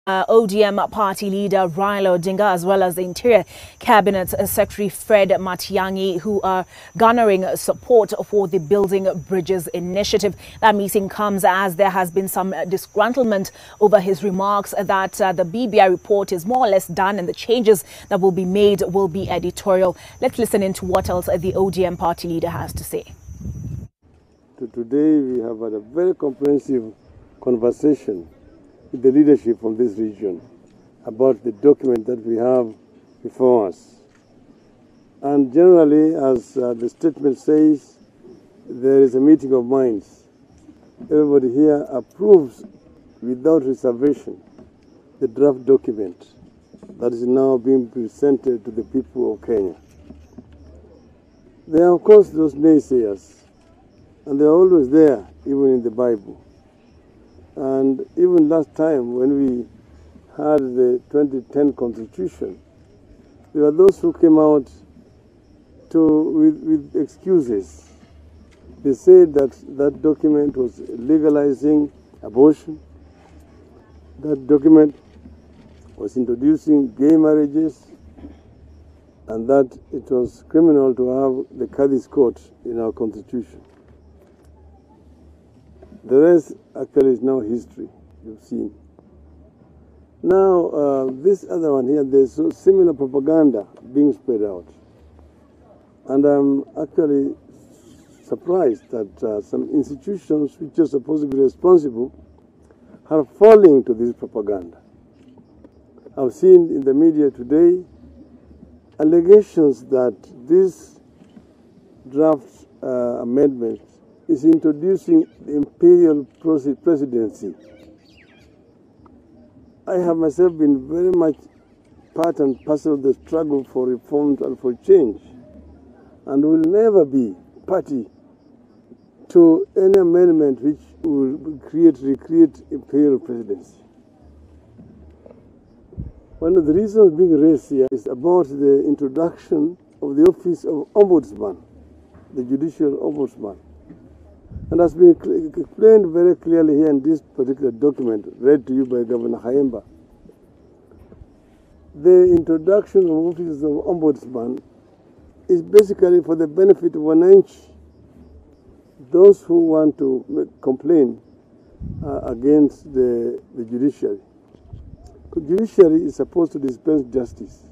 ODM party leader Raila Odinga, as well as the Interior Cabinet Secretary Fred Matiang'i, who are garnering support for the Building Bridges initiative. That meeting comes as there has been some disgruntlement over his remarks that the BBI report is more or less done and the changes that will be made will be editorial. Let's listen into what else the ODM party leader has to say. Today we have had a very comprehensive conversation with the leadership from this region about the document that we have before us. And generally, as the statement says, there is a meeting of minds. Everybody here approves without reservation the draft document that is now being presented to the people of Kenya. There are, of course, those naysayers, and they are always there, even in the Bible. And even last time when we had the 2010 Constitution, there were those who came out with excuses. They said that that document was legalizing abortion. That document was introducing gay marriages, and that it was criminal to have the Kadhi's court in our Constitution. The rest actually is now history, you've seen. Now, this other one here, there's similar propaganda being spread out. And I'm actually surprised that some institutions which are supposed to be responsible are falling to this propaganda. I've seen in the media today allegations that this draft amendment is introducing the imperial presidency. I have myself been very much part and parcel of the struggle for reforms and for change, and will never be party to any amendment which will recreate imperial presidency. One of the reasons being raised here is about the introduction of the office of Ombudsman, the judicial Ombudsman. And has been explained very clearly here in this particular document, read to you by Governor Haemba. The introduction of offices of Ombudsman is basically for the benefit of Wananchi, those who want to complain against the judiciary. The judiciary is supposed to dispense justice.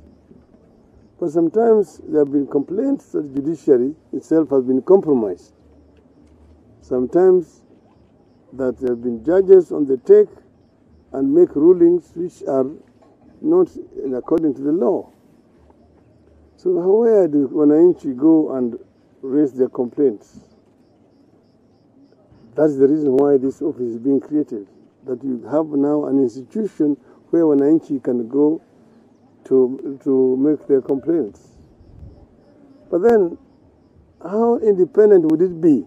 But sometimes there have been complaints that the judiciary itself has been compromised. Sometimes that there have been judges on the take and make rulings which are not according to the law. So where do Wananchi go and raise their complaints? That's the reason why this office is being created, that you have now an institution where Wananchi can go to make their complaints. But then, how independent would it be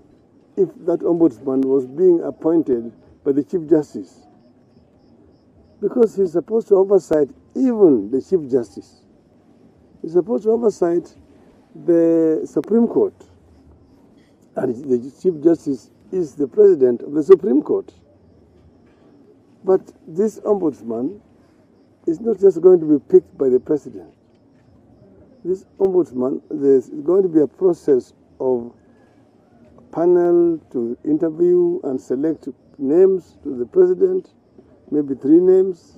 if that ombudsman was being appointed by the Chief Justice? Because he's supposed to oversight even the Chief Justice. He's supposed to oversight the Supreme Court. And the Chief Justice is the President of the Supreme Court. But this ombudsman is not just going to be picked by the President. This ombudsman, there's going to be a process of panel to interview and select names to the president, maybe 3 names,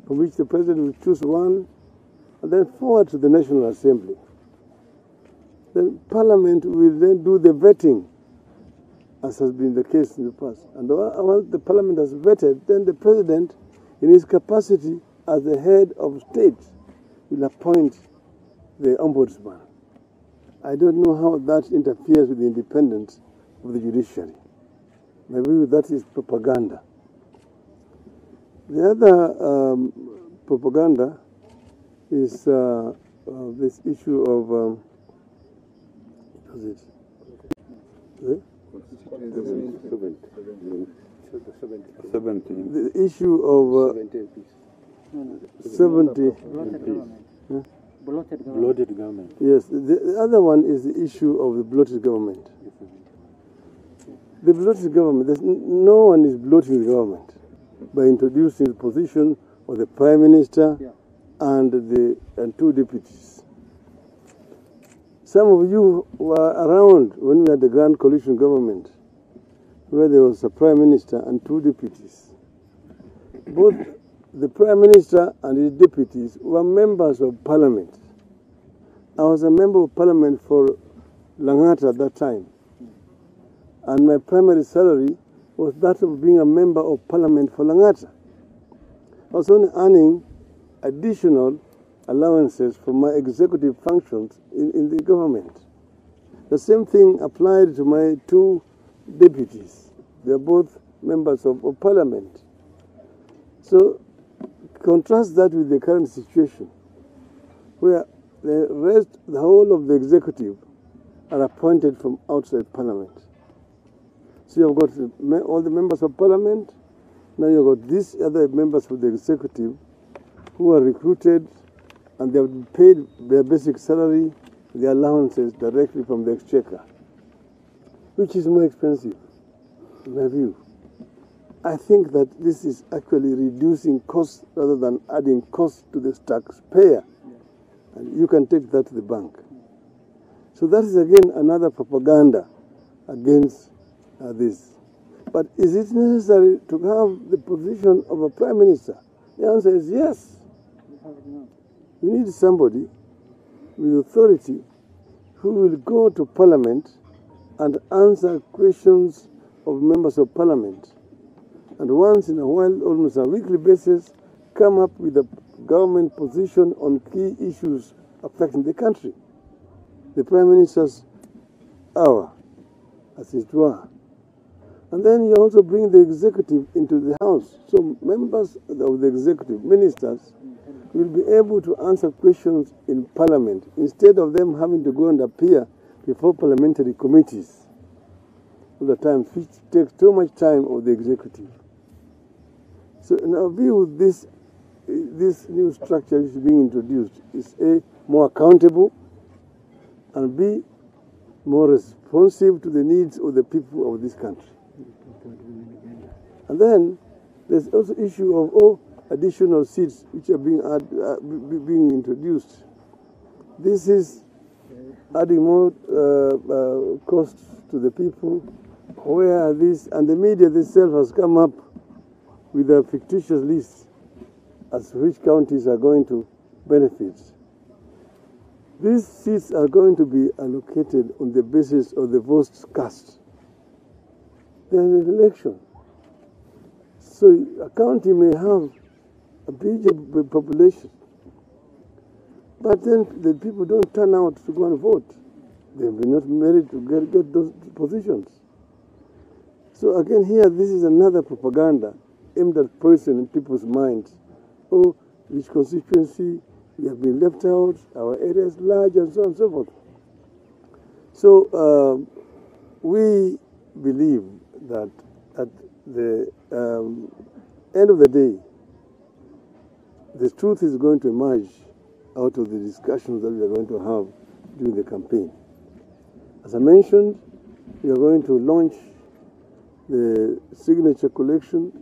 from which the president will choose one, and then forward to the National Assembly. Then Parliament will then do the vetting, as has been the case in the past. And once the Parliament has vetted, then the president, in his capacity as the head of state, will appoint the ombudsman. I don't know how that interferes with the independence of the judiciary. Maybe that is propaganda. The other propaganda is this issue of the issue of 70. Bloated government. Yes, the other one is the issue of the bloated government. The bloated government, no one is bloating the government by introducing the position or the Prime Minister and two deputies. Some of you were around when we had the Grand Coalition government, where there was a Prime Minister and two deputies. Both the Prime Minister and his deputies were members of Parliament. I was a member of Parliament for Langata at that time, and my primary salary was that of being a member of Parliament for Langata. I was only earning additional allowances for my executive functions in the government. The same thing applied to my two deputies. They are both members of Parliament. So contrast that with the current situation, where the whole of the executive are appointed from outside Parliament. So you've got all the members of Parliament, now you've got these other members of the executive who are recruited and they have been paid their basic salary, their allowances directly from the exchequer, which is more expensive, in my view. I think that this is actually reducing costs rather than adding costs to the taxpayer. And you can take that to the bank. So that is again another propaganda against this. But is it necessary to have the position of a Prime Minister? The answer is yes. You need somebody with authority who will go to Parliament and answer questions of members of Parliament. And once in a while, almost on a weekly basis, come up with a government position on key issues affecting the country. The Prime Minister's hour, as it were. And then you also bring the executive into the House. So members of the executive, ministers, will be able to answer questions in Parliament instead of them having to go and appear before parliamentary committees all the time, which takes too much time of the executive. So in our view, this new structure which is being introduced is A, more accountable, and B, more responsive to the needs of the people of this country. And then there's also issue of additional seats which are being introduced. This is adding more costs to the people. Where are these? And the media itself has come up with a fictitious list as to which counties are going to benefit. These seats are going to be allocated on the basis of the votes cast. There's an election. So a county may have a big population, but then the people don't turn out to go and vote. They will not merit to get those positions. So again here, this is another propaganda aimed at poison in people's minds. Oh, which constituency, we have been left out, our area is large, and so on and so forth. So we believe that at the end of the day, the truth is going to emerge out of the discussions that we are going to have during the campaign. As I mentioned, we are going to launch the signature collection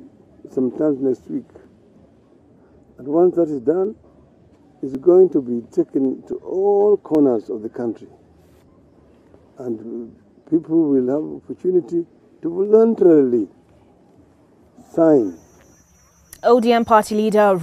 sometime next week. And once that is done, it's going to be taken to all corners of the country. And people will have opportunity to voluntarily sign. ODM party leader